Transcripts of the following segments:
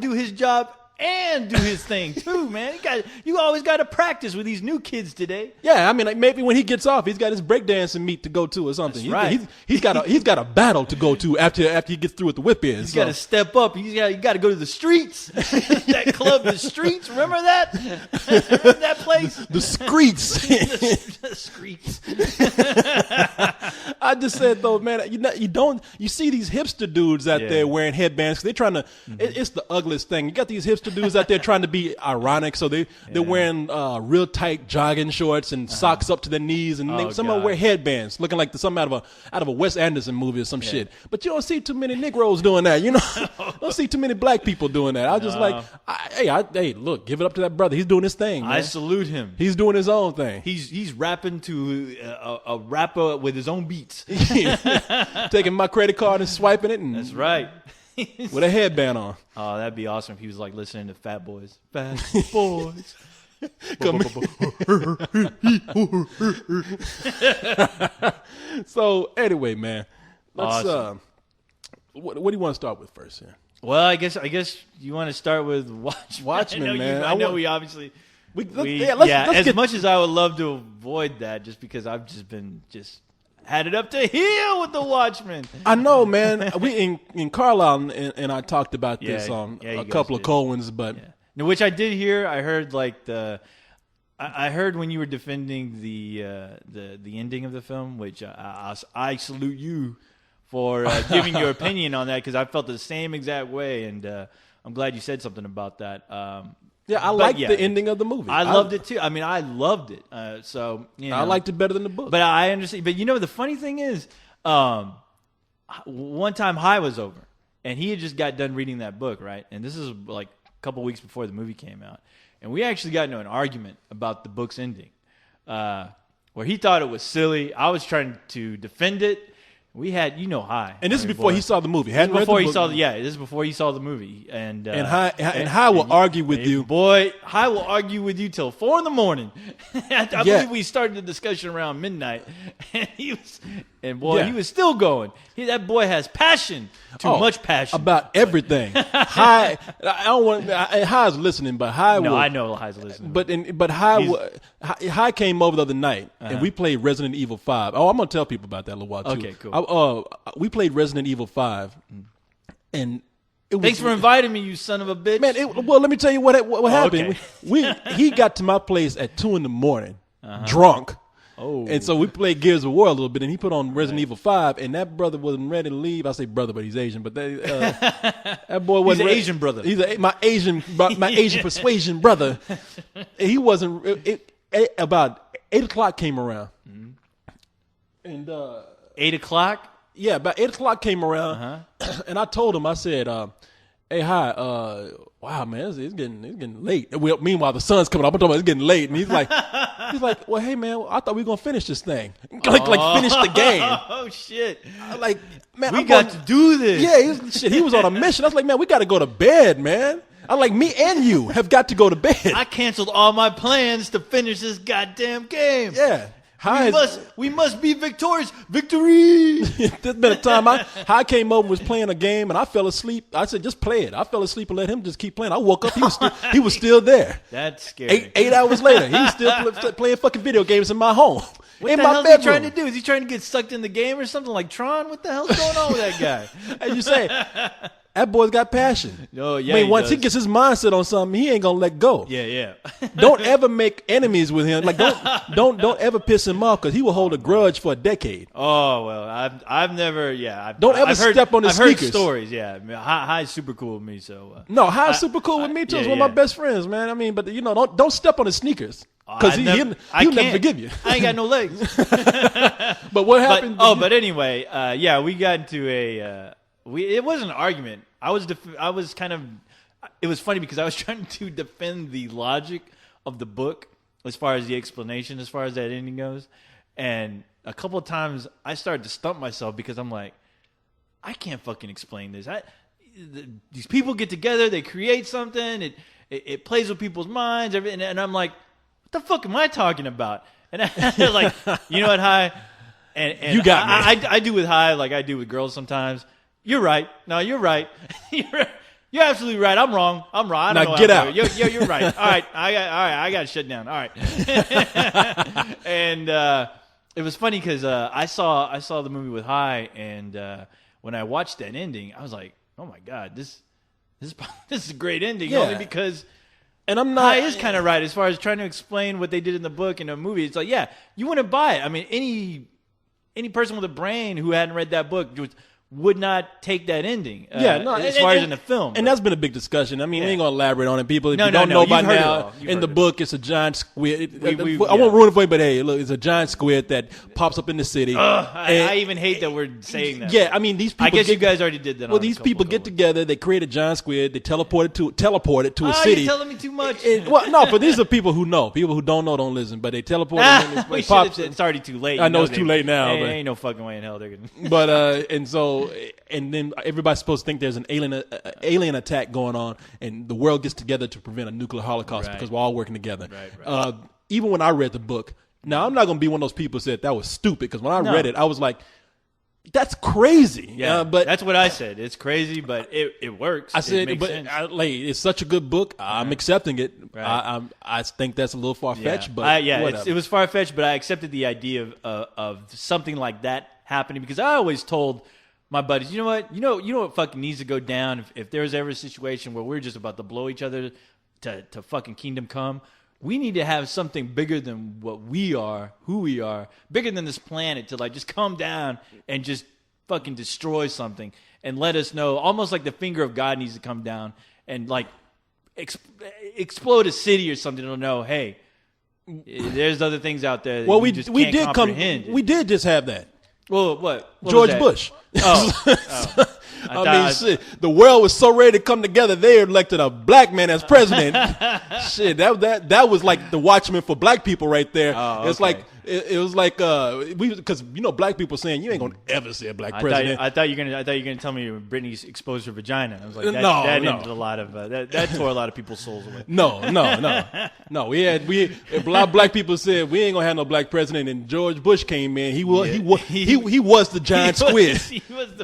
do his job and do his thing too, man. You always got to practice with these new kids today. Yeah, I mean, like maybe when he gets off, he's got his breakdancing meet to go to or something. That's right. He's got a battle to go to after he gets through with the whip ins. He's got to step up. You got to go to the streets. That club, the streets. Remember that? Remember that place? The streets. The streets. I just said though, man, you see these hipster dudes out there wearing headbands. 'Cause they're trying to. It's the ugliest thing. You got these hipster dudes out there trying to be ironic, so they're wearing real tight jogging shorts and socks up to their knees, and some of them wear headbands, looking like something out of a Wes Anderson movie or some shit. But you don't see too many Negroes doing that, you know. Don't see too many black people doing that. I was just like, hey, look, give it up to that brother. He's doing his thing. Man. I salute him. He's doing his own thing. He's rapping to a rapper with his own beats. Taking my credit card and swiping it. And That's right. with a headband on. Oh, that'd be awesome if he was like listening to Fat Boys. Fat Boys. So anyway, man, let's Awesome. what do you want to start with first? Yeah. Well, I guess you want to start with Watchmen. Watchmen, man. I know we obviously. Let's As get, much as I would love to avoid that, just because I've been had it up to here with the Watchmen. I know, man. We in Carlisle and I talked about this on you a guys couple of did. cold ones, but Now, which I did hear. I heard I heard when you were defending the ending of the film, which I salute you for giving your opinion on that, because I felt the same exact way, and I'm glad you said something about that. I liked the ending of the movie. I loved it too. I mean, I loved it. So I liked it better than the book. But I understand. But the funny thing is, one time High was over, and he had just got done reading that book, right? And this is like a couple weeks before the movie came out, and we actually got into an argument about the book's ending, where he thought it was silly. I was trying to defend it. We had, High. And this is before he saw the movie. This is before he saw the movie. And High will argue with you. Boy, High will argue with you till 4 a.m. I believe we started the discussion around midnight. And he was still going. That boy has passion. Too much passion. About everything. High, I don't want High's listening, but High will. No, I know High's listening. But High came over the other night, and we played Resident Evil 5. Oh, I'm going to tell people about that a little while, too. Okay, cool. We played Resident Evil 5, and it was... Thanks for inviting me, you son of a bitch. Man, let me tell you what happened. Okay. He got to my place at 2 a.m, drunk. Oh. And so we played Gears of War a little bit, and he put on Resident Evil 5, and that brother wasn't ready to leave. I say brother, but he's Asian. But that boy wasn't He's an Asian brother. He's my Asian persuasion brother. He wasn't... about 8 o'clock came around. And 8 o'clock? Yeah, about 8 o'clock came around, and I told him, I said, "Hey, High, wow, man, it's getting late." Well, meanwhile, the sun's coming up. I'm talking about it's getting late, and he's like, "Well, hey, man, I thought we were gonna finish this thing, like finish the game." Oh shit! Like, man, we got to do this. Yeah, he was on a mission. I was like, man, we got to go to bed, man. I'm like, me and you have got to go to bed. I canceled all my plans to finish this goddamn game. Yeah. We must be victorious. Victory! There's been a time I came over and was playing a game, and I fell asleep. I said, just play it. I fell asleep and let him just keep playing. I woke up, he was still there. That's scary. 8 hours later, he was still playing fucking video games in my home. What the hell is he trying to do? Is he trying to get sucked in the game or something like Tron? What the hell's going on with that guy? As you say, that boy's got passion. Oh, yeah, I mean, once he gets his mindset on something, he ain't gonna let go. Yeah. Don't ever make enemies with him. Like, don't ever piss him off, because he will hold a grudge for a decade. Oh well, I've never. Yeah, don't ever step on his sneakers. I've heard stories. Yeah, High's super cool with me. So no, High's super cool with me too. He's one of my best friends, man. I mean, but don't step on his sneakers, because he'll never forgive you. I ain't got no legs. But what happened? But anyway, we got into it wasn't an argument. I was kind of. It was funny because I was trying to defend the logic of the book as far as the explanation, as far as that ending goes, and a couple of times I started to stump myself because I'm like, I can't fucking explain this. These people get together, they create something, it plays with people's minds, and I'm like, what the fuck am I talking about? And they're like, you know what, High? And you got me. I do with High like I do with girls sometimes. You're right. No, you're right. You're absolutely right. I'm wrong. I don't Now know get how out. You're right. All right. I got to shut down. All right. And it was funny because I saw the movie with High, and when I watched that ending, I was like, oh my god, this is a great ending. Only because. And I'm not. High is kind of right as far as trying to explain what they did in the book and the movie. It's like, yeah, you wouldn't buy it. I mean, any person with a brain who hadn't read that book would not take that ending. As far as in the film. And that's been a big discussion. I mean, we ain't going to elaborate on it. People, if No, you don't know by now, in the it. book, it's a giant squid. I We- won't ruin it for you, but hey, look, it's a giant squid that pops up in the city. I even hate that we're saying that. Yeah, I mean, these people. I guess you guys already did that. Well, these people get together. They create a giant squid. They teleport it to a city. You're telling me too much. Well, but these are people who know. People who don't know don't listen. But they teleport. It's already too late. I know it's too late now. Hey, But ain't no fucking way in hell they're gonna. But and then everybody's supposed to think there's an alien attack going on, and the world gets together to prevent a nuclear holocaust because we're all working together. Right. Even when I read the book, now I'm not going to be one of those people who said that was stupid, because when I read it, I was like, that's crazy. Yeah, but that's what I said. It's crazy, but it works. I said, it makes sense. It's such a good book. I'm accepting it. Right. I think that's a little far fetched, Yeah. but it was far fetched, but I accepted the idea of something like that happening, because I always told my buddies, you know what fucking needs to go down if there's ever a situation where we're just about to blow each other to fucking kingdom come. We need to have something bigger than what we are, who we are, bigger than this planet, to like just come down and just fucking destroy something and let us know, almost like the finger of God needs to come down and like explode a city or something to know, hey, there's other things out there that we can't comprehend. We did just have that. Well, what George Bush. Oh. I mean, shit. The world was so ready to come together. They elected a black man as president. Shit, that was like the Watchmen for black people right there. Oh, It's like it was like because black people saying you ain't gonna ever see a black president. I thought you were gonna tell me Britney exposed her vagina. I was like, that No. ended a lot of that tore a lot of people's souls away. No. A lot of black people said we ain't gonna have no black president, and George Bush came in. He was the giant squid.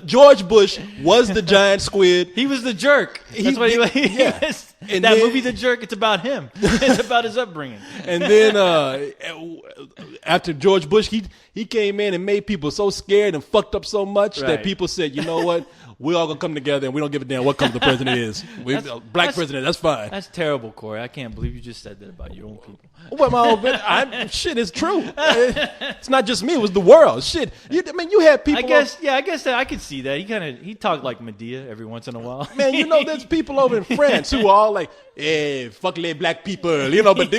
George Bush was the giant squid. He was the jerk. That's what he was. And that then, movie, The Jerk, it's about him. It's about his upbringing. And then after George Bush, he came in and made people so scared and fucked up so much that people said, you know what? We're all going to come together and we don't give a damn what color the president is. Black president, that's fine. That's terrible, Corey. I can't believe you just said that about your own people. Well, shit, it's true. It's not just me. It was the world. Shit. You had people. I guess that I could see that. He talked like Medea every once in a while. Man, there's people over in France who are all like, hey, fuck les black people. But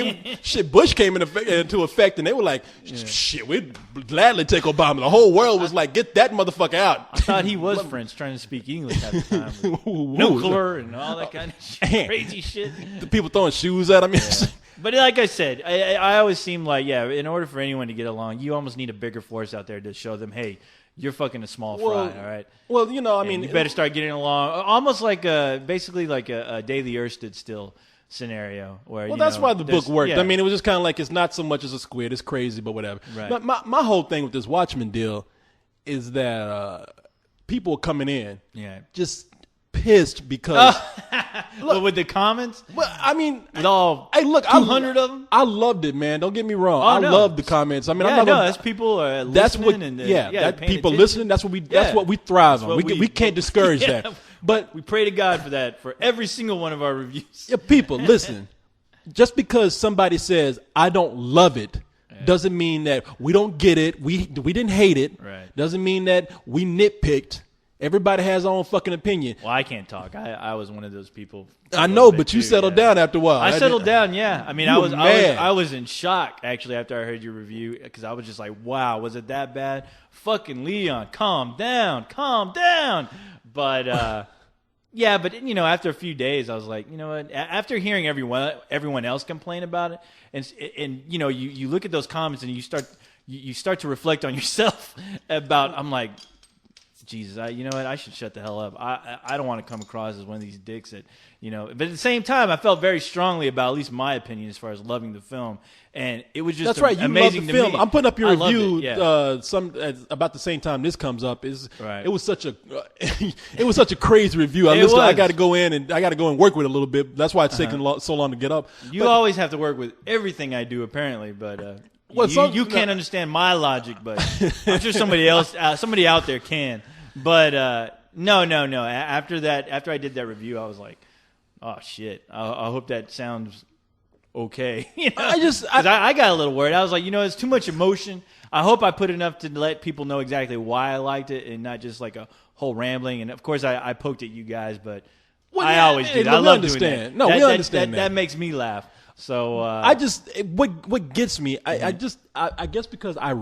Bush came into effect and they were like, shit, we'd gladly take Obama. The whole world was like, get that motherfucker out. I thought he was French trying to speak English at the time. Nuclear and all that kind of shit, crazy shit. The people throwing shoes at him. Yeah. But like I said, I always seem like, in order for anyone to get along, you almost need a bigger force out there to show them, hey, you're fucking a small fry, all right? Well, you better start getting along. Almost like basically like a Day the Earth Stood Still scenario. Where, that's why the book worked. Yeah. I mean, it was just kind of like, it's not so much as a squid. It's crazy, but whatever. Right. But my whole thing with this Watchmen deal is that people are coming in just pissed because look, with the comments. Well, I mean, with all 200 of them. I loved it, man. Don't get me wrong. I loved the comments. I mean, I'm not gonna, that's people listening. People listening. That's what we thrive on. We can't discourage that. But we pray to God for that for every single one of our reviews. Yeah, people, listen. Just because somebody says I don't love it doesn't mean that we don't get it. We didn't hate it. Right. Doesn't mean that we nitpicked. Everybody has their own fucking opinion. Well, I can't talk. I was one of those people. I know, but you settled down after a while. I settled down, yeah. I mean, I was in shock actually after I heard your review, because I was just like, wow, was it that bad? Fucking Leon, calm down. But but after a few days, I was like, you know what? After hearing everyone else complain about it, and you look at those comments and you start to reflect on yourself about. I'm like, Jesus, you know what? I should shut the hell up. I don't want to come across as one of these dicks that, But at the same time, I felt very strongly about at least my opinion as far as loving the film, and it was just That's right. You amazing love the to film. me. I'm putting up your I loved review. it, yeah. About the same time this comes up. Right. It was such a it was such a crazy review. I got to go in and work with it a little bit. That's why it's taking so long to get up. You always have to work with everything I do, apparently, but. You can't understand my logic, but I'm sure somebody out there can. But no. After I did that review, I was like, oh shit. I hope that sounds okay. I got a little worried. I was like, it's too much emotion. I hope I put enough to let people know exactly why I liked it, and not just like a whole rambling. And of course, I poked at you guys, but I always do. I love doing that. No, we understand that. That makes me laugh. So what gets me, I guess because I've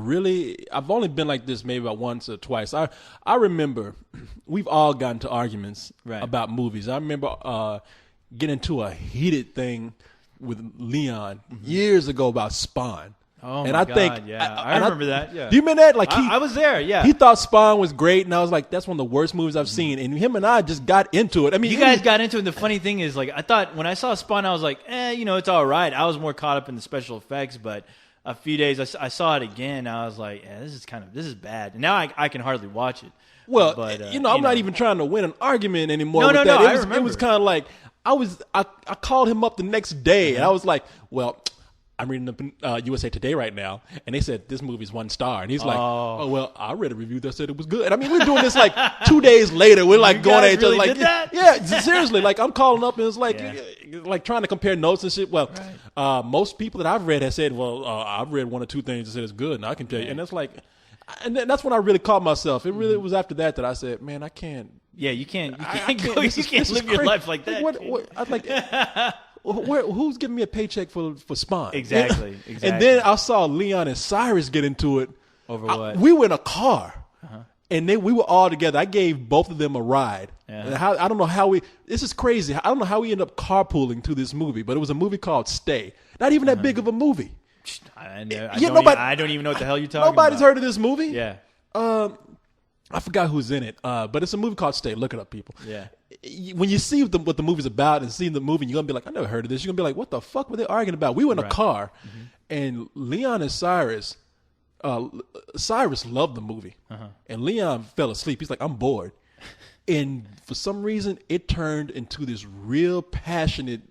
only been like this maybe about once or twice. I remember we've all gotten to arguments about movies. I remember getting into a heated thing with Leon years ago about Spawn. Oh, and my God, yeah. I remember that, yeah. Do you remember that? Like I was there, yeah. He thought Spawn was great, and I was like, that's one of the worst movies I've seen. And him and I just got into it. I mean, you guys got into it, and the funny thing is, like, I thought when I saw Spawn, I was like, it's all right. I was more caught up in the special effects, but a few days, I saw it again, and I was like, this is bad. And now I can hardly watch it. Well, but, I'm not even trying to win an argument anymore with that. No, it was kind of like, I called him up the next day, and I was like, well, I'm reading the USA Today right now, and they said this movie's 1 star. And he's like, oh, well, I read a review that said it was good. And I mean, we're doing this like 2 days later. We're like going at each other like, yeah, seriously. Like I'm calling up and it's like, like trying to compare notes and shit. Well, most people that I've read have said, well, I've read 1 or 2 things that said it's good, and I can tell you. And it's like, and that's when I really caught myself. It really was after that I said, man, I can't. Yeah, you can't live your life like that. I was like. Who's giving me a paycheck for Spawn? Exactly. And then I saw Leon and Cyrus get into it. Over what? We were in a car, and we were all together. I gave both of them a ride. And I don't know how this is crazy. I don't know how we ended up carpooling to this movie, but it was a movie called Stay. Not even that big of a movie. I don't even know what the hell you're talking about. Nobody's heard of this movie? Yeah. I forgot who's in it, but it's a movie called Stay. Look it up, people. Yeah. When you see what the movie's about and see the movie, you're going to be like, I never heard of this. You're going to be like, what the fuck were they arguing about? We were in a car, and Leon and Cyrus loved the movie, and Leon fell asleep. He's like, I'm bored. And for some reason, it turned into this real passionate,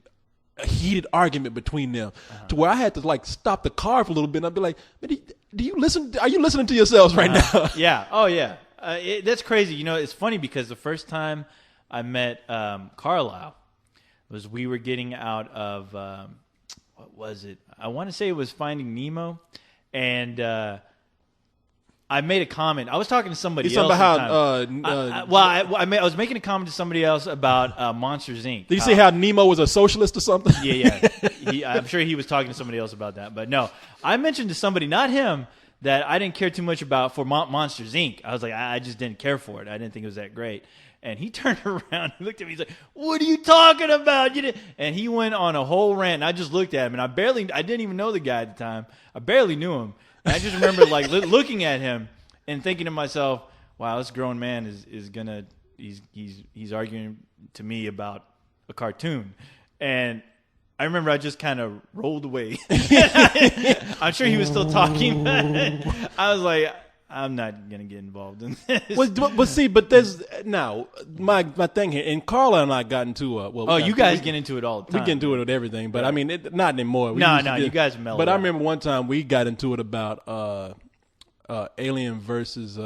heated argument between them to where I had to like stop the car for a little bit, and I'd be like, do you listen? Are you listening to yourselves right now? Yeah. Oh, yeah. That's crazy. It's funny because the first time I met Carlisle was we were getting out of what was it? I want to say it was Finding Nemo, and I made a comment. I was talking to somebody else. I was making a comment to somebody else about Monsters Inc. Did you see how Nemo was a socialist or something? Yeah. I'm sure he was talking to somebody else about that. But no, I mentioned to somebody, not him, that I didn't care too much about for Monsters Inc. I was like, I just didn't care for it. I didn't think it was that great. And he turned around and looked at me. He's like, what are you talking about? And he went on a whole rant. And I just looked at him. And I didn't even know the guy at the time. I barely knew him. And I just remember like looking at him and thinking to myself, wow, this grown man he's arguing to me about a cartoon. And I remember I just kind of rolled away. I'm sure he was still talking. I was like, I'm not going to get involved in this. But there's now my thing here, and Carla and I got into you guys get into it all the time. We get into it with everything, but I mean, not anymore. You guys mellow. But I remember one time we got into it about Alien versus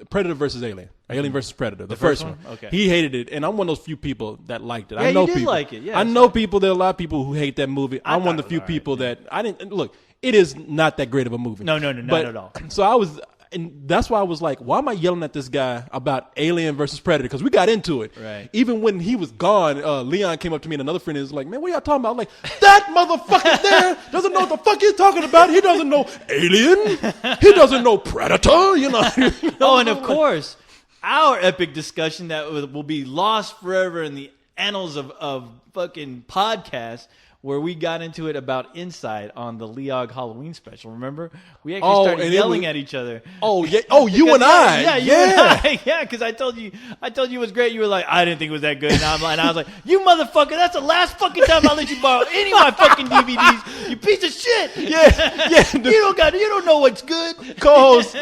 Predator versus Alien. Alien versus Predator, the first one. Okay. He hated it, and I'm one of those few people that liked it. Yeah, I know you did people like it. Yeah, I know people. There are a lot of people who hate that movie. I'm one of the few people that I didn't look. It is not that great of a movie. No, not at all. So I was, and that's why I was like, why am I yelling at this guy about Alien versus Predator? Because we got into it. Right. Even when he was gone, Leon came up to me and another friend was like, man, what y'all talking about? I'm like, that motherfucker there doesn't know what the fuck he's talking about. He doesn't know Alien. He doesn't know Predator. Oh, and of course, our epic discussion that will be lost forever in the annals of fucking podcasts where we got into it about Inside on the Leog Halloween special. Remember? We actually started yelling at each other. Oh yeah. Oh, you and I. Yeah, you and I. Yeah, because I told you it was great. You were like, I didn't think it was that good. And I was like, you motherfucker, that's the last fucking time I'll let you borrow any of my fucking DVDs. You piece of shit. Yeah. You don't know what's good. Co-host,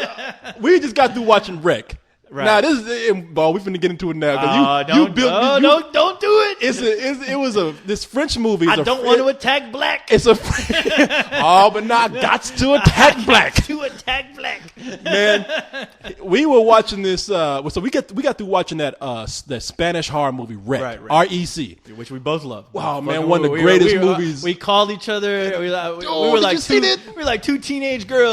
we just got through watching Wreck. Right. Now this is, well, we finna get into it now. Don't do it. It was this French movie. I don't want to attack black. It's a but not gots to attack black. To attack black. Man, we were watching this. So we got through watching that Spanish horror movie Wreck, REC, which we both love. Wow, man, one of the greatest movies. We called each other. We were like two teenage girls.